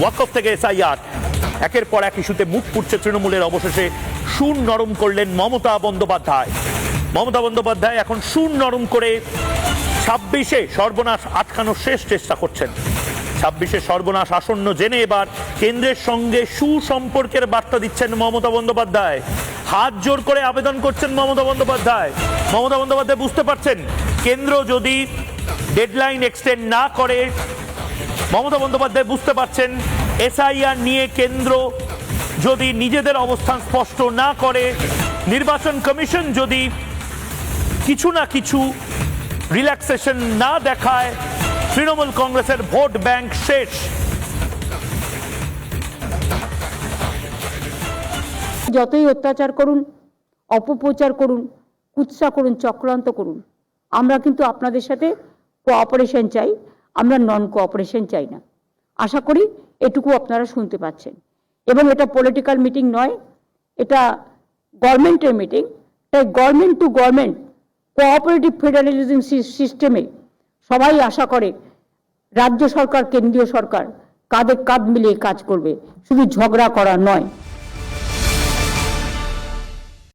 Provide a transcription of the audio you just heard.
ওয়াকফ থেকে এসআইআর, একের পর এক ইস্যুতে মুখ পুড়ছে তৃণমূলের। অবশেষে সুর নরম করলেন মমতা বন্দ্যোপাধ্যায়। মমতা বন্দ্যোপাধ্যায় এখন সুর নরম করে 26-এ সর্বনাশ আটকানোর শেষ চেষ্টা করছেন। 26-এ সর্বনাশ আসন্ন জেনে এবার কেন্দ্রের সঙ্গে সুসম্পর্কের বার্তা দিচ্ছেন মমতা বন্দ্যোপাধ্যায়। হাত জোর করে আবেদন করছেন মমতা বন্দ্যোপাধ্যায়। মমতা বন্দ্যোপাধ্যায় বুঝতে পারছেন কেন্দ্র যদি ডেডলাইন এক্সটেন্ড না করে, মমতা বন্দ্যোপাধ্যায় বুঝতে পারছেন এসআইআর নিয়ে কেন্দ্র যদি নিজেদের অবস্থান স্পষ্ট না করে, নির্বাচন কমিশন যদি কিছু না কিছু রিল্যাক্সেশন না দেখায়, তৃণমূল কংগ্রেসের ভোট ব্যাংক শেষ। যতই অত্যাচার করুন, অপপ্রচার করুন, কুৎসা করুন, চক্রান্ত করুন, আমরা কিন্তু আপনাদের সাথে কোঅপারেশন চাই, আমরা নন কোঅপারেশন চাই না। আশা করি এটুকু আপনারা শুনতে পাচ্ছেন। এবং এটা পলিটিক্যাল মিটিং নয়, এটা গভর্নমেন্টের মিটিং। তাই government to government cooperative federalism সিস্টেমে সবাই আশা করে রাজ্য সরকার কেন্দ্রীয় সরকার কাঁধে কাঁধ মিলিয়ে কাজ করবে, শুধু ঝগড়া করা নয়।